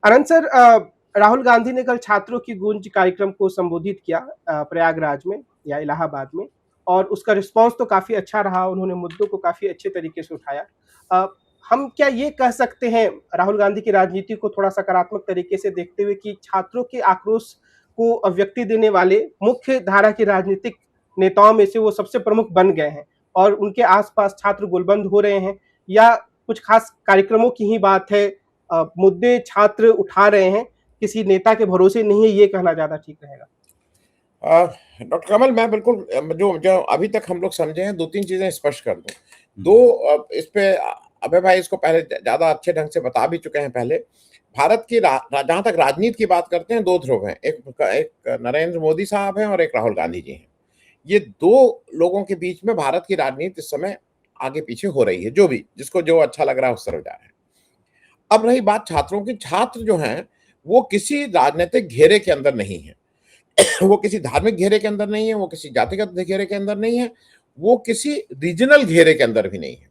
अनंत sir, Rahul Gandhi ने कल छात्रों की गूंज कार्यक्रम को संबोधित किया प्रयागराज में या इलाहाबाद में। और उसका रिस्पांस तो काफी अच्छा रहा, उन्होंने मुद्दों को काफी अच्छे तरीके से उठाया। अ, हम क्या ये कह सकते हैं राहुल गांधी की राजनीति को थोड़ा सकारात्मक तरीके से देखते हुए कि छात्रों के आक्रोश को अभिव्यक्ति देने वाले मुख्य धारा के राजनीतिक नेताओं में से वो सबसे प्रमुख बन गए हैं और उनके आसपास छात्र गोलबंद हो रहे हैं, या कुछ खास कार्यक्रमों की ही बात है? मुद्दे छात्र उठा रहे हैं, किसी नेता के भरोसे नहीं है, ये कहना ज्यादा ठीक रहेगा? डॉक्टर कमल, मैं बिल्कुल जो जो अभी तक हम लोग समझे हैं, 2-3 चीजें स्पष्ट कर दूं। दो इस पे अभय भाई इसको पहले ज्यादा अच्छे ढंग से बता भी चुके हैं। पहले भारत की जहां तक राजनीति की बात करते हैं, दो ध्रुव हैं, एक नरेंद्र मोदी साहब हैं और एक राहुल गांधी जी हैं। ये दो लोगों के बीच में भारत की राजनीति इस समय आगे पीछे हो रही है, जो भी जिसको जो अच्छा लग रहा है उस तरफ जा रहे हैं। अब रही बात छात्रों की, छात्र जो हैं वो किसी राजनीतिक घेरे के अंदर नहीं है, वो किसी धार्मिक घेरे के अंदर नहीं है, वो किसी जातिगत घेरे के अंदर नहीं है, वो किसी रीजनल घेरे के अंदर भी नहीं है।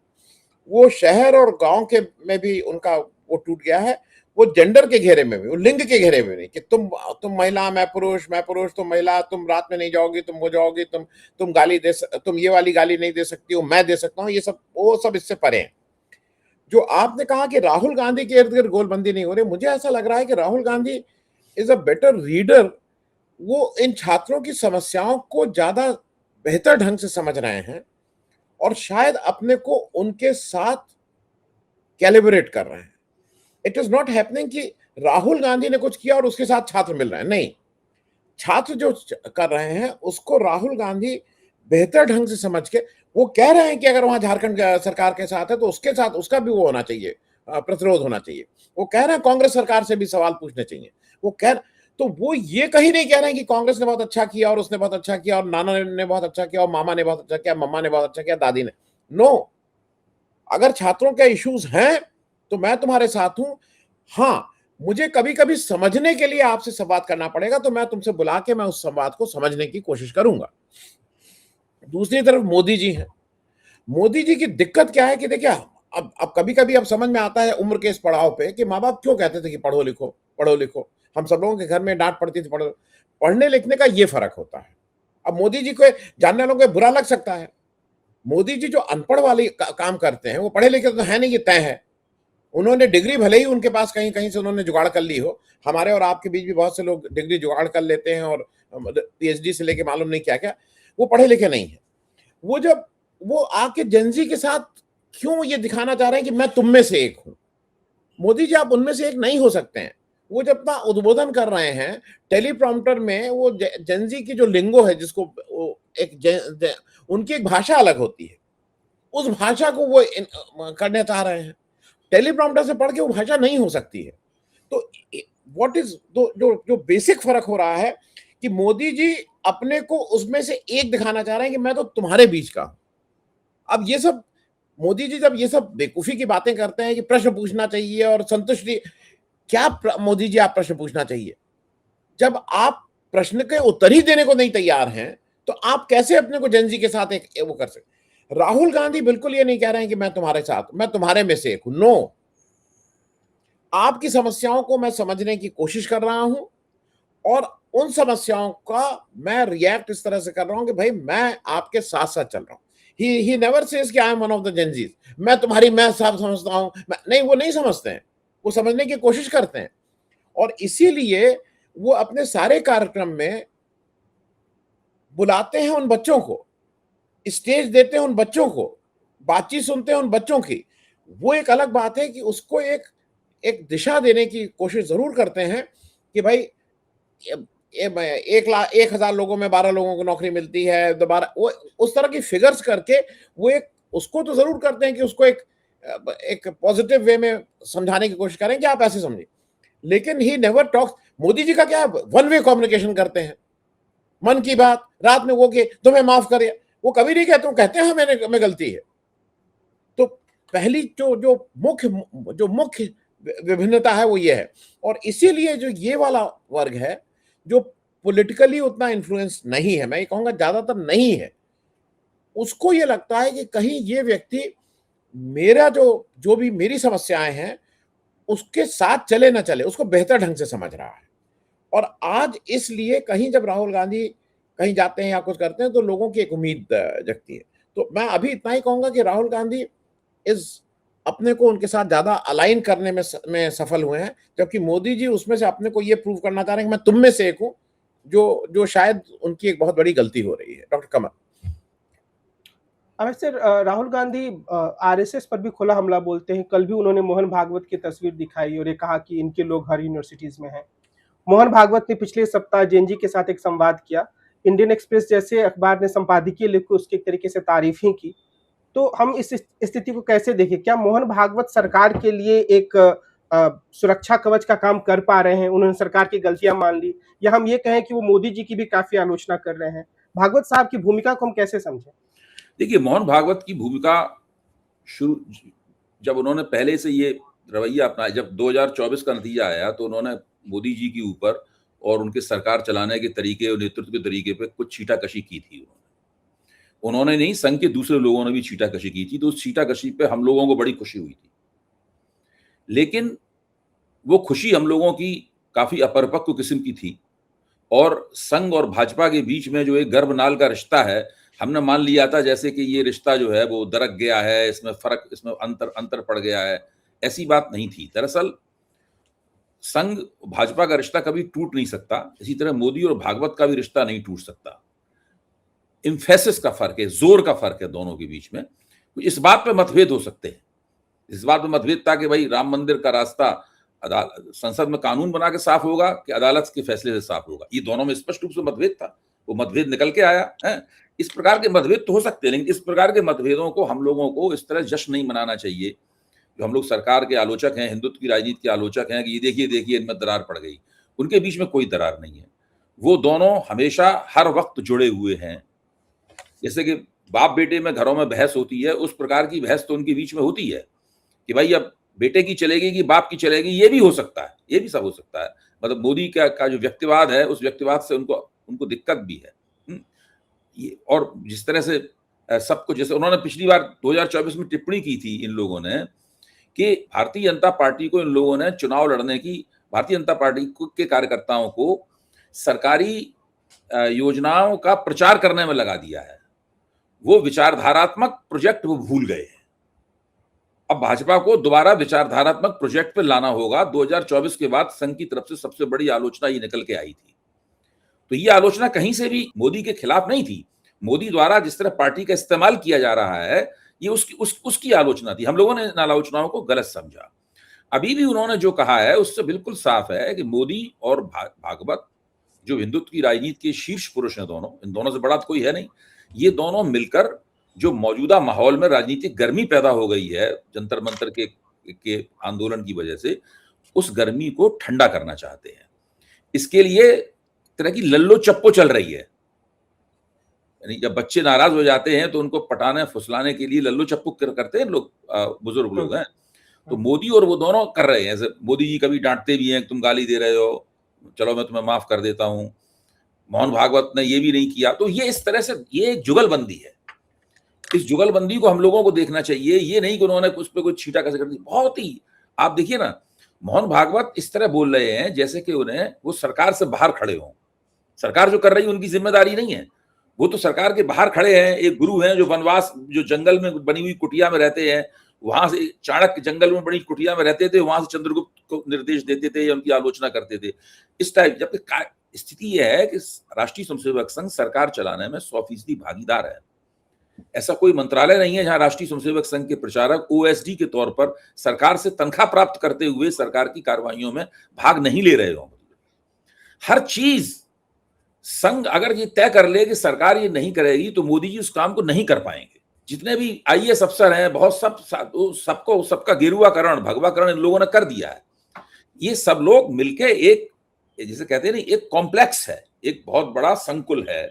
वो शहर और गांव के में भी उनका वो टूट गया है, वो जेंडर के घेरे में भी, वो लिंग के घेरे में नहीं कि तुम महिला मैं पुरुष तुम महिला, तुम रात में नहीं जाओगी, तुम हो जाओगी, तुम गाली तुम ये वाली गाली नहीं दे सकती हो, मैं दे सकता हूं, ये सब वो सब इससे परे हैं। जो आपने कहा कि राहुल गांधी के इर्द गिर्द गोलबंदी नहीं हो रही, मुझे ऐसा लग रहा है कि Rahul Gandhi is a better reader. वो इन छात्रों की समस्याओं को ज्यादा बेहतर ढंग से समझ रहे हैं और शायद अपने को उनके साथ कैलिब्रेट कर रहे हैं। इट इज नॉट हैपनिंग कि राहुल गांधी ने कुछ किया और उसके साथ छात्र मिल रहे हैं, नहीं। छात्र जो कर रहे हैं उसको राहुल गांधी बेहतर ढंग से समझ के वो कह रहे हैं कि अगर वहां झारखंड सरकार के साथ है तो उसके साथ उसका भी वो होना चाहिए, प्रतिरोध होना चाहिए। वो कह रहे हैं कांग्रेस सरकार से भी सवाल पूछने चाहिए। वो कह तो वो ये कहीं नहीं कह रहे हैं कि कांग्रेस ने बहुत अच्छा किया और उसने बहुत अच्छा किया और नाना ने बहुत अच्छा किया और मामा ने बहुत अच्छा किया, मम्मा ने बहुत अच्छा किया, दादी ने। नो, अगर छात्रों के इश्यूज हैं तो मैं तुम्हारे साथ हूं। हाँ, मुझे कभी कभी समझने के लिए आपसे संवाद करना पड़ेगा तो मैं तुमसे बुला के मैं उस संवाद को समझने की कोशिश करूंगा। दूसरी तरफ मोदी जी हैं। मोदी जी की दिक्कत क्या है कि देखिए, अब कभी कभी अब समझ में आता है उम्र के इस पड़ाव पे कि माँ बाप क्यों कहते थे कि पढ़ो लिखो पढ़ो लिखो। हम सब लोगों के घर में डांट पड़ती थी, पढ़ो। पढ़ने लिखने का ये फर्क होता है। अब मोदी जी को जानने वालों को बुरा लग सकता है। मोदी जी जो अनपढ़ वाले काम करते हैं, वो पढ़े लिखे तो है नहीं, ये तय है। उन्होंने डिग्री भले ही उनके पास कहीं कहीं से उन्होंने जुगाड़ कर ली हो, हमारे और आपके बीच भी बहुत से लोग डिग्री जुगाड़ कर लेते हैं और पीएचडी से लेके मालूम नहीं क्या क्या, वो पढ़े लिखे नहीं है। वो जब वो आके जेनजी के साथ क्यों ये दिखाना चाह रहे हैं कि मैं तुम में से एक हूं। मोदी जी, आप उनमें से एक नहीं हो सकते हैं। वो जब अपना उद्बोधन कर रहे हैं टेलीप्रॉम्प्टर में, वो जेनजी की जो लिंगो है, जिसको उनकी एक भाषा अलग होती है, उस भाषा को वो करने चाह रहे हैं। टेलीप्रॉम्प्टर से पढ़ के वो भाषा नहीं हो सकती है। तो व्हाट इज जो जो बेसिक फर्क हो रहा है कि मोदी जी अपने को उसमें से एक दिखाना चाह रहे हैं कि मैं तो तुम्हारे बीच का। अब ये सब मोदी जी जब ये सब बेवकूफी की बातें करते हैं कि प्रश्न पूछना चाहिए और संतुष्टि, क्या मोदी जी आप प्रश्न पूछना चाहिए? जब आप प्रश्न के उत्तर ही देने को नहीं तैयार हैं तो आप कैसे अपने को जेनजी के साथ एक वो कर सकते? राहुल गांधी बिल्कुल ये नहीं कह रहे हैं कि मैं तुम्हारे साथ, मैं तुम्हारे में से एक हूं। नो, आपकी समस्याओं को मैं समझने की कोशिश कर रहा हूं और उन समस्याओं का मैं रिएक्ट इस तरह से कर रहा हूं कि भाई मैं आपके साथ साथ चल रहा हूं। ही नेवर सेज कि I am one of the Gen Zs, मैं तुम्हारी मैं सब समझता हूं। नहीं, वो नहीं समझते हैं, वो समझने की कोशिश करते हैं। और इसीलिए वो अपने सारे कार्यक्रम में बुलाते हैं उन बच्चों को, स्टेज देते हैं उन बच्चों को, बातचीत सुनते हैं उन बच्चों की। वो एक अलग बात है कि उसको एक एक दिशा देने की कोशिश जरूर करते हैं कि भाई 1,00,000 लोगों में 12 लोगों को नौकरी मिलती है, दोबारा वो उस तरह की फिगर्स करके वो एक उसको तो जरूर करते हैं कि उसको एक एक पॉजिटिव वे में समझाने की कोशिश करें कि आप ऐसे समझिए। लेकिन he never talks. Modi ji का क्या है, वन वे कम्युनिकेशन करते हैं। मन की बात रात में वो कि तुम्हें माफ करिए, वो कभी नहीं कहते, वो कहते हैं मेरे में गलती है। तो पहली जो जो मुख्य विभिन्नता है वो ये है। और इसीलिए जो ये वाला वर्ग है जो पॉलिटिकली उतना इन्फ्लुएंस नहीं है, मैं ये कहूंगा ज्यादातर नहीं है, उसको ये लगता है कि कहीं ये व्यक्ति मेरा जो जो भी मेरी समस्याएं हैं उसके साथ चले ना चले उसको बेहतर ढंग से समझ रहा है। और आज इसलिए कहीं जब राहुल गांधी कहीं जाते हैं या कुछ करते हैं तो लोगों की एक उम्मीद जगती है। तो मैं अभी इतना ही कहूंगा कि राहुल गांधी इस अपने को उनके साथ ज्यादा अलाइन करने में सफल हुए हैं, जबकि मोदी जी उसमें से अपने को ये प्रूव करना चाह रहे हैं कि मैं तुम में से एक हूं, जो जो शायद उनकी एक बहुत बड़ी गलती हो रही है। डॉक्टर कमल। वैसे राहुल गांधी आरएसएस पर भी खुला हमला बोलते हैं। कल भी उन्होंने मोहन भागवत की तस्वीर दिखाई और ये कहा कि इनके लोग हर यूनिवर्सिटीज में हैं। मोहन भागवत ने पिछले सप्ताह जेएनजी के साथ एक संवाद किया। इंडियन एक्सप्रेस जैसे अखबार ने संपादकीय लिख के उसकी एक तरीके से तारीफ ही की। तो हम इस स्थिति को कैसे देखें? क्या मोहन भागवत सरकार के लिए एक सुरक्षा कवच का काम कर पा रहे हैं? उन्होंने सरकार की गलतियां मान ली, या हम ये कहें कि वो मोदी जी की भी काफी आलोचना कर रहे हैं? भागवत साहब की भूमिका को हम कैसे समझें? देखिए, मोहन भागवत की भूमिका शुरू जब उन्होंने पहले से ये रवैया अपनाया, जब 2024 का नतीजा आया तो उन्होंने मोदी जी के ऊपर और उनके सरकार चलाने के तरीके और नेतृत्व के तरीके पे कुछ छीटाकशी की थी। उन्होंने नहीं, संघ के दूसरे लोगों ने भी छीटाकशी की थी, तो उस छीटाकशी पे हम लोगों को बड़ी खुशी हुई थी। लेकिन वो खुशी हम लोगों की काफी अपरिपक्व किस्म की थी, और संघ और भाजपा के बीच में जो एक गर्भनाल का रिश्ता है, हमने मान लिया था जैसे कि ये रिश्ता जो है वो दरक गया है, इसमें फर्क, इसमें अंतर पड़ गया है। ऐसी बात नहीं थी। दरअसल संघ भाजपा का रिश्ता कभी टूट नहीं सकता, इसी तरह मोदी और भागवत का भी रिश्ता नहीं टूट सकता। इम्फेसिस का फर्क है, जोर का फर्क है दोनों के बीच में। इस बात पे मतभेद हो सकते हैं। इस बात पे मतभेद था कि भाई राम मंदिर का रास्ता संसद में कानून बना के साफ होगा कि अदालत के फैसले से साफ होगा, ये दोनों में स्पष्ट रूप से मतभेद था। वो मतभेद निकल के आया है। इस प्रकार के मतभेद तो हो सकते हैं, लेकिन इस प्रकार के मतभेदों को हम लोगों को इस तरह जश्न नहीं मनाना चाहिए। जो हम लोग सरकार के आलोचक हैं, हिंदुत्व की राजनीति के आलोचक हैं कि ये देखिए इनमें दरार पड़ गई, उनके बीच में कोई दरार नहीं है। वो दोनों हमेशा हर वक्त जुड़े हुए हैं। जैसे कि बाप बेटे में घरों में बहस होती है, उस प्रकार की बहस तो उनके बीच में होती है कि भाई अब बेटे की चलेगी कि बाप की चलेगी, ये भी हो सकता है, ये भी सब हो सकता है। मतलब मोदी का जो व्यक्तिवाद है, उस व्यक्तिवाद से उनको दिक्कत भी है। ये और जिस तरह से सबको, जैसे उन्होंने पिछली बार 2024 में टिप्पणी की थी इन लोगों ने कि भारतीय जनता पार्टी को इन लोगों ने चुनाव लड़ने की, भारतीय जनता पार्टी के कार्यकर्ताओं को सरकारी योजनाओं का प्रचार करने में लगा दिया है। वो विचारधारात्मक प्रोजेक्ट वो भूल गए हैं। अब भाजपा को दोबारा विचारधारात्मक प्रोजेक्ट पे लाना होगा। 2024 के बाद संघ की तरफ से सबसे बड़ी आलोचना ये निकल के आई थी। तो ये आलोचना कहीं से भी मोदी के खिलाफ नहीं थी। मोदी द्वारा जिस तरह पार्टी का इस्तेमाल किया जा रहा है, ये उसकी आलोचना थी। हम लोगों ने इन आलोचनाओं को गलत समझा। अभी भी उन्होंने जो कहा है उससे बिल्कुल साफ है कि मोदी और भागवत जो हिंदुत्व की राजनीति के शीर्ष पुरुष हैं, दोनों, इन दोनों से बड़ा तो कोई है नहीं, ये दोनों मिलकर जो मौजूदा माहौल में राजनीतिक गर्मी पैदा हो गई है जंतर मंतर के आंदोलन की वजह से, उस गर्मी को ठंडा करना चाहते हैं। इसके लिए तरह की लल्लो चप्पो चल रही है। यानी जब बच्चे नाराज हो जाते हैं तो उनको पटाने फुसलाने के लिए लल्लो चप्पू करते हैं लोग, बुजुर्ग लोग हैं। तो मोदी और वो दोनों कर रहे हैं। जैसे मोदी जी कभी डांटते भी हैं, तुम गाली दे रहे हो, चलो मैं तुम्हें माफ कर देता हूं। मोहन भागवत ने ये भी नहीं किया। तो ये इस तरह से ये जुगलबंदी है। इस जुगलबंदी को हम लोगों को देखना चाहिए। ये नहीं कि उन्होंने उस पर कोई छीटा कैसे कर दी। बहुत ही, आप देखिए ना, मोहन भागवत इस तरह बोल रहे हैं जैसे कि उन्हें वो सरकार से बाहर खड़े हों। सरकार जो कर रही है उनकी जिम्मेदारी नहीं है। वो तो सरकार के बाहर खड़े हैं। एक गुरु हैं जो वनवास, जो जंगल में बनी हुई कुटिया में रहते हैं, वहां से चाणक्य जंगल में बड़ी कुटिया में रहते थे, वहां से चंद्रगुप्त को निर्देश देते थे या उनकी आलोचना करते थे। इस टाइप, जबकि स्थिति यह है कि राष्ट्रीय स्वयंसेवक संघ सरकार चलाने में 100% भागीदार है। ऐसा कोई मंत्रालय नहीं है जहां राष्ट्रीय स्वयंसेवक संघ के प्रचारक ओएसडी के तौर पर सरकार से तनख्वाह प्राप्त करते हुए सरकार की कार्रवाइयों में भाग नहीं ले रहे हो। हर चीज संघ अगर ये तय कर ले कि सरकार ये नहीं करेगी तो मोदी जी उस काम को नहीं कर पाएंगे। जितने भी आईएएस अफसर हैं, बहुत सबको सबका गेरुआकरण, भगवाकरण इन लोगों ने कर दिया है। ये सब लोग मिलके एक, जिसे कहते हैं ना, एक कॉम्प्लेक्स है, एक बहुत बड़ा संकुल है,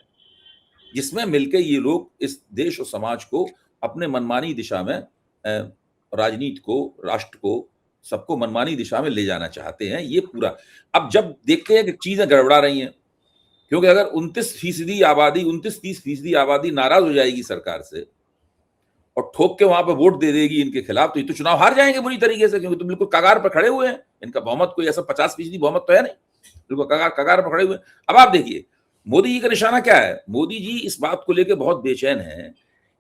जिसमें मिलके ये लोग इस देश और समाज को अपने मनमानी दिशा में, राजनीति को, राष्ट्र को, सबको मनमानी दिशा में ले जाना चाहते हैं। ये पूरा, अब जब देखते हैं कि चीजें गड़बड़ा रही हैं, क्योंकि अगर 29% आबादी, 29-30% आबादी नाराज हो जाएगी सरकार से, और ठोक के वहां पे वोट दे देगी इनके खिलाफ, तो ये तो चुनाव हार जाएंगे बुरी तरीके से, क्योंकि तो बिल्कुल कगार पर खड़े हुए हैं। इनका बहुमत कोई ऐसा 50% बहुमत तो है नहीं, बिल्कुल कगार पर खड़े हुए हैं। अब आप देखिए मोदी जी का निशाना क्या है। मोदी जी इस बात को लेकर बहुत बेचैन है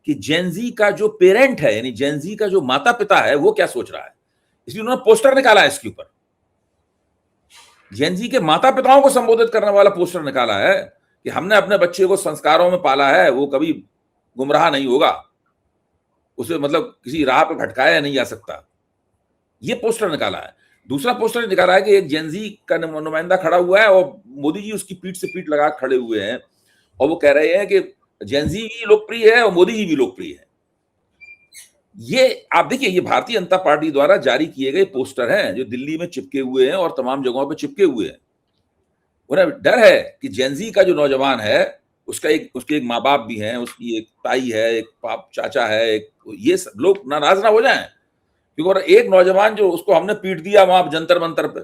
कि जेनजी का जो पेरेंट है, यानी जेनजी का जो माता पिता है, वो क्या सोच रहा है। इसलिए उन्होंने पोस्टर निकाला है इसके ऊपर, जेनजी के माता पिताओं को संबोधित करने वाला पोस्टर निकाला है कि हमने अपने बच्चे को संस्कारों में पाला है, वो कभी गुमराह नहीं होगा, उसे मतलब किसी राह पे भटकाया नहीं जा सकता, ये पोस्टर निकाला है। दूसरा पोस्टर निकाला है कि एक जेनजी का नुमाइंदा खड़ा हुआ है और मोदी जी उसकी पीठ से पीठ लगा खड़े हुए हैं और वो कह रहे हैं कि जेनजी भी लोकप्रिय है और मोदी जी भी लोकप्रिय है। ये आप देखिए, ये भारतीय जनता पार्टी द्वारा जारी किए गए पोस्टर हैं जो दिल्ली में चिपके हुए हैं और तमाम जगहों पर चिपके हुए हैं। उन्हें डर है कि जेनजी का जो नौजवान है उसके एक माँ बाप भी हैं, उसकी एक ताई है, एक पाप चाचा है, एक ये सब लोग नाराज ना हो जाएं, क्योंकि एक नौजवान जो उसको हमने पीट दिया वहां जंतर मंतर पे,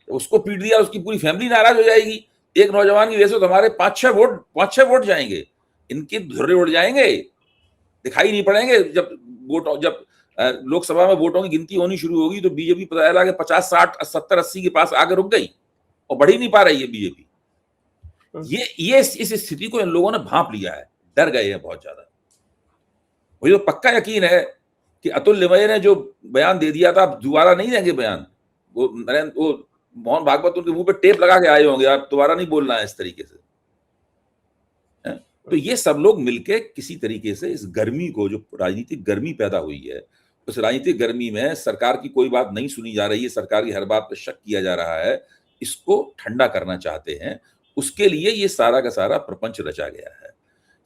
उसको पीट दिया, उसकी पूरी फैमिली नाराज हो जाएगी। एक नौजवान की वजह से तो हमारे 5-6 वोट जाएंगे, इनके धुर्रे उड़ जाएंगे, दिखाई नहीं पड़ेंगे। जब लोकसभा में वोटों की गिनती होनी शुरू होगी तो बीजेपी पता चला कि 50, 60, 70, 80 के पास आगे रुक गई और बढ़ ही नहीं पा रही है बीजेपी। ये इस स्थिति को इन लोगों ने भांप लिया है, डर गए हैं बहुत ज्यादा। मुझे तो पक्का यकीन है कि अतुल लिमये ने जो बयान दे दिया था, अब दोबारा नहीं देंगे बयान। वो मोहन भागवत उनके मुंह पे टेप लगा के आए होंगे, आप दोबारा नहीं बोलना है इस तरीके से। तो ये सब लोग मिलके किसी तरीके से इस गर्मी को, जो राजनीतिक गर्मी पैदा हुई है, उस राजनीतिक गर्मी में सरकार की कोई बात नहीं सुनी जा रही है, सरकार की हर बात पर शक किया जा रहा है, इसको ठंडा करना चाहते हैं। उसके लिए ये सारा का सारा प्रपंच रचा गया है।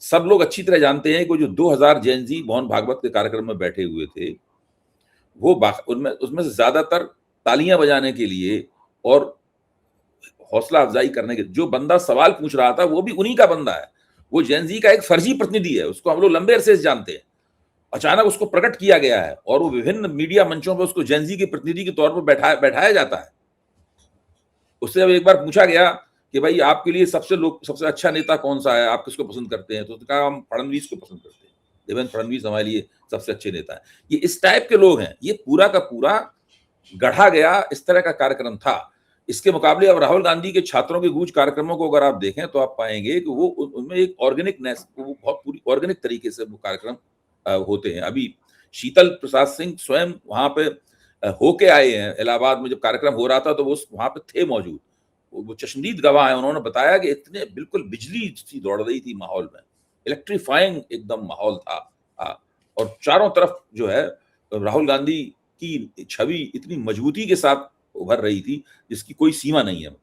सब लोग अच्छी तरह जानते हैं कि जो 2000 जेनजी मोहन भागवत के कार्यक्रम में बैठे हुए थे, वो उसमें से ज्यादातर तालियां बजाने के लिए और हौसला अफजाई करने के, जो बंदा सवाल पूछ रहा था वो भी उन्हीं का बंदा है, वो जेनजी का एक फर्जी प्रतिनिधि है, उसको हम लोग लंबे अरसे से जानते हैं। अचानक उसको प्रकट किया गया है और वो विभिन्न मीडिया मंचों पर उसको जेनजी के प्रतिनिधि के तौर पर बैठाया जाता है। उससे जब एक बार पूछा गया कि भाई आपके लिए सबसे अच्छा नेता कौन सा है, आप किसको पसंद करते हैं, तो उसने कहा हम फडणवीस को पसंद करते हैं, देवेंद्र फडणवीस हमारे लिए सबसे अच्छे नेता है। ये इस टाइप के लोग हैं। ये पूरा का पूरा गढ़ा गया इस तरह का कार्यक्रम था। इसके मुकाबले अब राहुल गांधी के छात्रों के गूंज कार्यक्रमों को अगर आप देखें तो आप पाएंगे कि वो उनमें एक ऑर्गेनिकनेस, वो बहुत पूरी ऑर्गेनिक तरीके से वो कार्यक्रम होते हैं। अभी शीतल प्रसाद सिंह स्वयं वहां पे होके आए हैं, इलाहाबाद में जब कार्यक्रम हो रहा था तो वो वहां पे थे मौजूद, वो चश्मदीद गवाह है। उन्होंने बताया कि इतने बिल्कुल बिजली सी दौड़ रही थी माहौल में, इलेक्ट्रीफाइंग एकदम माहौल था। और चारों तरफ जो है राहुल गांधी की छवि इतनी मजबूती के साथ उभर रही थी जिसकी कोई सीमा नहीं है।